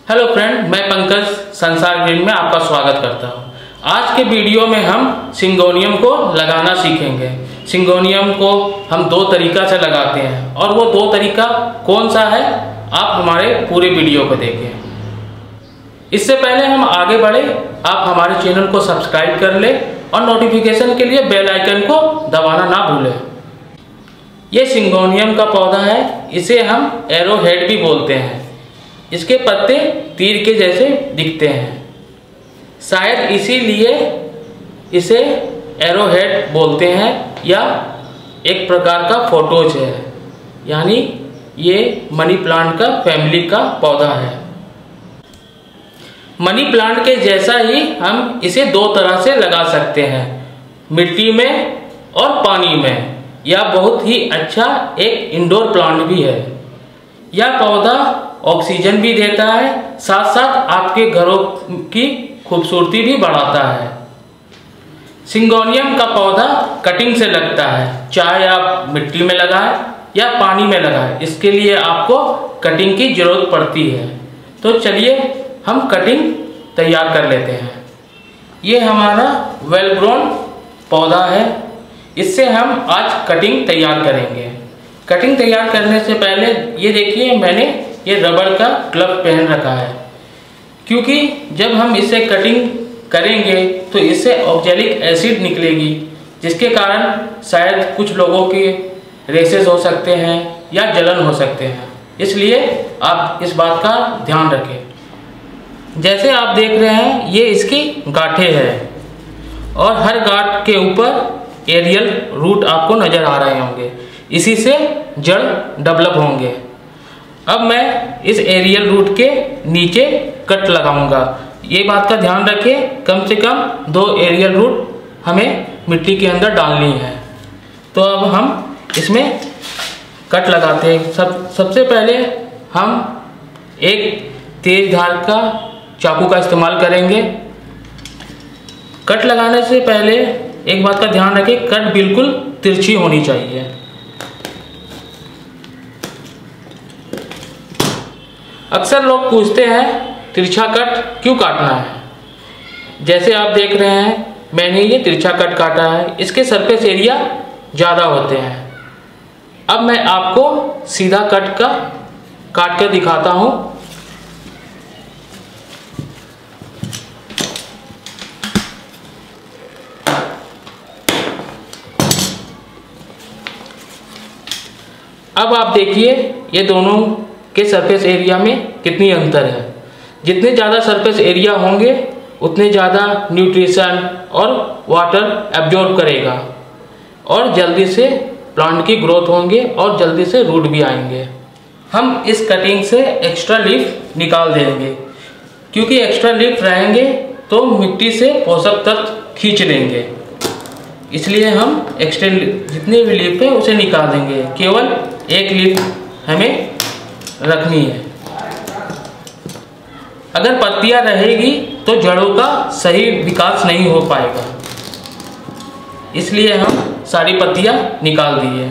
Hello friend, मैं पंकज संसार green में आपका स्वागत करता हूं। आज के वीडियो में हम सिंगोनियम को लगाना सीखेंगे। सिंगोनियम को हम दो तरीका से लगाते हैं और वो दो तरीका कौन सा है आप हमारे पूरे वीडियो को देखें। इससे पहले हम आगे बढ़े, आप हमारे चैनल को सब्सक्राइब कर ले और नोटिफिकेशन के लिए बेल आइकन को दबाना ना भूलें। ये सिंगोनियम का पौधा है, इसे हम एरो हेड भी बोलते हैं। इसके पत्ते तीर के जैसे दिखते हैं, शायद इसीलिए इसे एरो हेड बोलते हैं या एक प्रकार का फोटोज है, यानी ये मनी प्लांट का फैमिली का पौधा है। मनी प्लांट के जैसा ही हम इसे दो तरह से लगा सकते हैं, मिट्टी में और पानी में। यह बहुत ही अच्छा एक इंडोर प्लांट भी है। यह पौधा ऑक्सीजन भी देता है, साथ साथ आपके घरों की खूबसूरती भी बढ़ाता है। सिंगोनियम का पौधा कटिंग से लगता है, चाहे आप मिट्टी में लगाएं या पानी में लगाएं, इसके लिए आपको कटिंग की जरूरत पड़ती है। तो चलिए हम कटिंग तैयार कर लेते हैं। ये हमारा वेल ग्रोन पौधा है, इससे हम आज कटिंग तैयार करेंगे। कटिंग तैयार करने से पहले ये देखिए, मैंने ये रबड़ का ग्लव पहन रखा है, क्योंकि जब हम इसे कटिंग करेंगे तो इससे ऑक्जेलिक एसिड निकलेगी, जिसके कारण शायद कुछ लोगों के रेशेस हो सकते हैं या जलन हो सकते हैं। इसलिए आप इस बात का ध्यान रखें। जैसे आप देख रहे हैं, ये इसकी गांठें हैं और हर गांठ के ऊपर एरियल रूट आपको नजर आ रहे होंगे, इसी से जड़ डेवलप होंगे। अब मैं इस एरियल रूट के नीचे कट लगाऊंगा। ये बात का ध्यान रखें, कम से कम 2 एरियल रूट हमें मिट्टी के अंदर डालनी है। तो अब हम इसमें कट लगाते हैं। सबसे पहले हम एक तेज धार का चाकू का इस्तेमाल करेंगे। कट लगाने से पहले एक बात का ध्यान रखें, कट बिल्कुल तिरछी होनी चाहिए। अक्सर लोग पूछते हैं तिरछा कट क्यों काटना है। जैसे आप देख रहे हैं, मैंने ये तिरछा कट काटा है, इसके सरफेस एरिया ज़्यादा होते हैं। अब मैं आपको सीधा कट का काट कर दिखाता हूँ। अब आप देखिए ये दोनों के सरफेस एरिया में कितनी अंतर है। जितने ज़्यादा सरफेस एरिया होंगे उतने ज़्यादा न्यूट्रिशन और वाटर एब्जॉर्ब करेगा और जल्दी से प्लांट की ग्रोथ होंगे और जल्दी से रूट भी आएंगे। हम इस कटिंग से एक्स्ट्रा लीफ निकाल देंगे, क्योंकि एक्स्ट्रा लीफ रहेंगे तो मिट्टी से पोषक तत्व खींच लेंगे। इसलिए हम एक्स्ट्रा जितने भी लीफ है उसे निकाल देंगे, केवल एक लीफ हमें रखनी है। अगर पत्तियां रहेगी तो जड़ों का सही विकास नहीं हो पाएगा, इसलिए हम सारी पत्तियां निकाल दी है।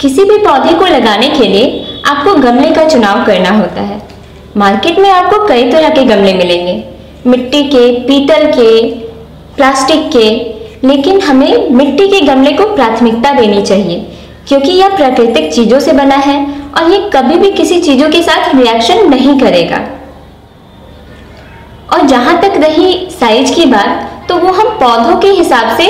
किसी भी पौधे को लगाने के लिए आपको गमले का चुनाव करना होता है। मार्केट में आपको कई तरह के गमले मिलेंगे, मिट्टी के, पीतल के, प्लास्टिक के, लेकिन हमें मिट्टी के गमले को प्राथमिकता देनी चाहिए, क्योंकि यह प्राकृतिक चीजों से बना है और ये कभी भी किसी चीजों के साथ रिएक्शन नहीं करेगा। और जहां तक रही साइज की बात, तो वो हम पौधों के हिसाब से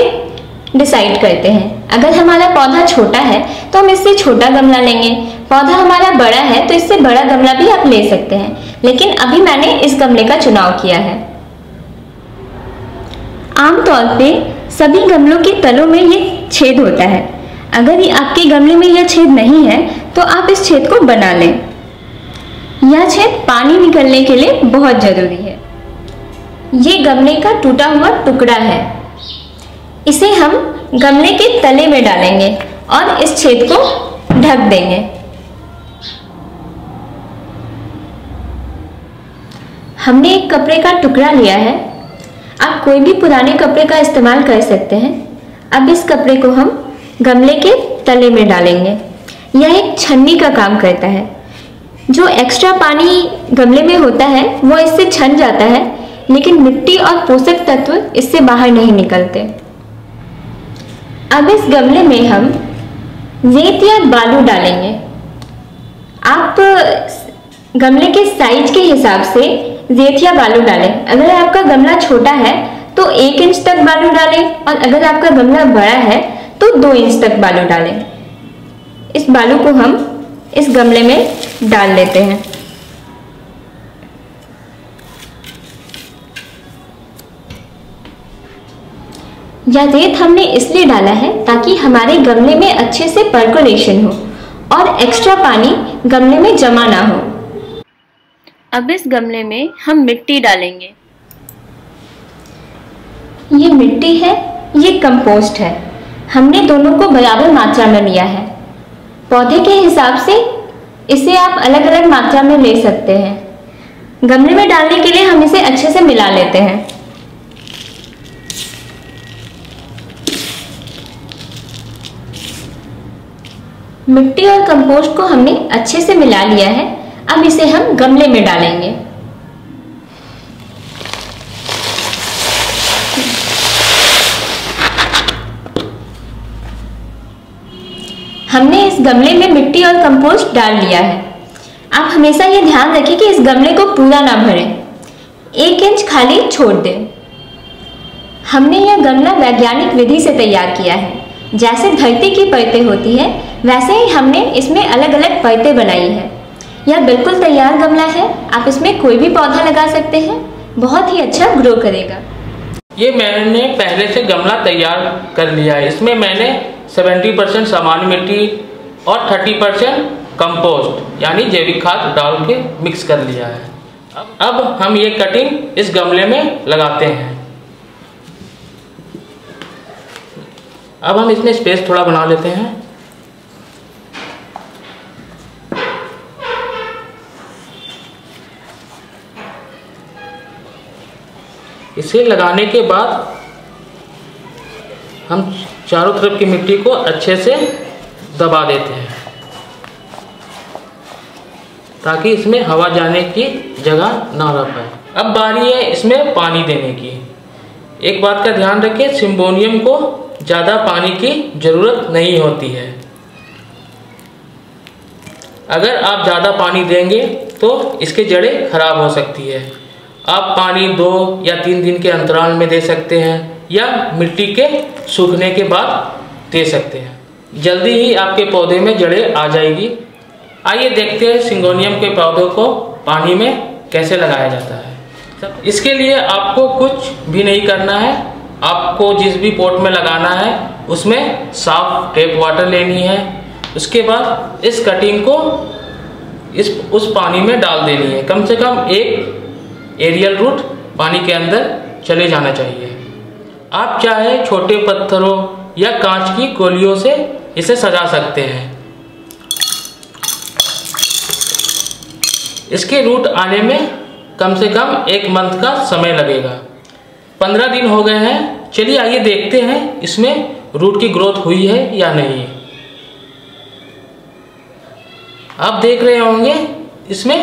डिसाइड करते हैं। अगर हमारा पौधा छोटा है तो हम इससे छोटा गमला लेंगे, पौधा हमारा बड़ा है तो इससे बड़ा गमला भी आप ले सकते हैं, लेकिन अभी मैंने इस गमले का चुनाव किया है। आमतौर पे सभी गमलों के तलों में ये छेद होता है। अगर ये आपके गमले में यह छेद नहीं है तो आप इस छेद को बना लें। यह छेद पानी निकलने के लिए बहुत जरूरी है। ये गमले का टूटा हुआ टुकड़ा है, इसे हम गमले के तले में डालेंगे और इस छेद को ढक देंगे। हमने एक कपड़े का टुकड़ा लिया है, आप कोई भी पुराने कपड़े का इस्तेमाल कर सकते हैं। अब इस कपड़े को हम गमले के तले में डालेंगे। यह एक छन्नी का काम करता है। जो एक्स्ट्रा पानी गमले में होता है वो इससे छन जाता है, लेकिन मिट्टी और पोषक तत्व इससे बाहर नहीं निकलते। अब इस गमले में हम रेत या बालू डालेंगे। आप गमले के साइज के हिसाब से रेत या बालू डालें। अगर आपका गमला छोटा है तो 1 इंच तक बालू डालें, और अगर आपका गमला बड़ा है तो 2 इंच तक बालू डालें। इस बालू को हम इस गमले में डाल लेते हैं। यह रेत हमने इसलिए डाला है ताकि हमारे गमले में अच्छे से पर्कोलेशन हो और एक्स्ट्रा पानी गमले में जमा ना हो। अब इस गमले में हम मिट्टी डालेंगे। ये मिट्टी है, ये कंपोस्ट है। हमने दोनों को बराबर मात्रा में लिया है। पौधे के हिसाब से इसे आप अलग अलग मात्रा में ले सकते हैं। गमले में डालने के लिए हम इसे अच्छे से मिला लेते हैं। मिट्टी और कंपोस्ट को हमने अच्छे से मिला लिया है। अब इसे हम गमले में डालेंगे। हमने इस गमले में मिट्टी और कंपोस्ट डाल लिया है। आप हमेशा ये ध्यान रखें कि इस गमले को पूरा ना भरें, 1 इंच खाली छोड़ दें। हमने यह गमला वैज्ञानिक विधि से तैयार किया है। जैसे धरती की परतें होती है वैसे ही हमने इसमें अलग अलग परतें बनाई है। यह बिल्कुल तैयार गमला है। आप इसमें कोई भी पौधा लगा सकते हैं, बहुत ही अच्छा ग्रो करेगा। ये मैंने पहले से गमला तैयार कर लिया है। इसमें मैंने 70% सामान्य मिट्टी और 30% कंपोस्ट यानी जैविक खाद डाल के मिक्स कर लिया है। अब हम ये कटिंग इस गमले में लगाते हैं। अब हम इसमें स्पेस थोड़ा बना लेते हैं। इसे लगाने के बाद हम चारों तरफ की मिट्टी को अच्छे से दबा देते हैं ताकि इसमें हवा जाने की जगह ना रह पाए। अब बारी है इसमें पानी देने की। एक बात का ध्यान रखें, सिम्बोनियम को ज़्यादा पानी की ज़रूरत नहीं होती है। अगर आप ज़्यादा पानी देंगे तो इसकी जड़ें खराब हो सकती है। आप पानी 2 या 3 दिन के अंतराल में दे सकते हैं या मिट्टी के सूखने के बाद दे सकते हैं। जल्दी ही आपके पौधे में जड़ें आ जाएगी। आइए देखते हैं सिंगोनियम के पौधों को पानी में कैसे लगाया जाता है। इसके लिए आपको कुछ भी नहीं करना है। आपको जिस भी पॉट में लगाना है उसमें साफ टैप वाटर लेनी है। उसके बाद इस कटिंग को उस पानी में डाल देनी है। कम से कम 1 एरियल रूट पानी के अंदर चले जाना चाहिए। आप चाहे छोटे पत्थरों या कांच की गोलियों से इसे सजा सकते हैं। इसके रूट आने में कम से कम 1 मंथ का समय लगेगा। 15 दिन हो गए हैं। चलिए आइए देखते हैं इसमें रूट की ग्रोथ हुई है या नहीं। आप देख रहे होंगे इसमें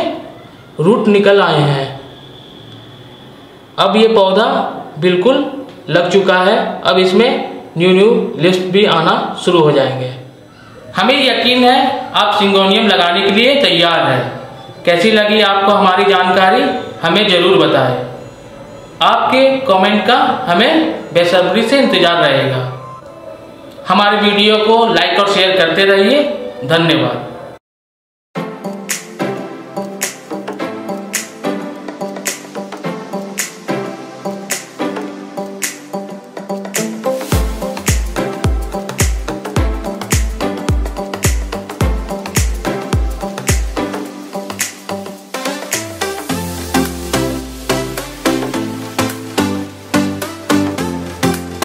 रूट निकल आए हैं। अब ये पौधा बिल्कुल लग चुका है। अब इसमें न्यू लिस्ट भी आना शुरू हो जाएंगे। हमें यकीन है आप सिंगोनियम लगाने के लिए तैयार हैं। कैसी लगी आपको हमारी जानकारी हमें ज़रूर बताएं। आपके कमेंट का हमें बेसब्री से इंतज़ार रहेगा। हमारे वीडियो को लाइक और शेयर करते रहिए। धन्यवाद।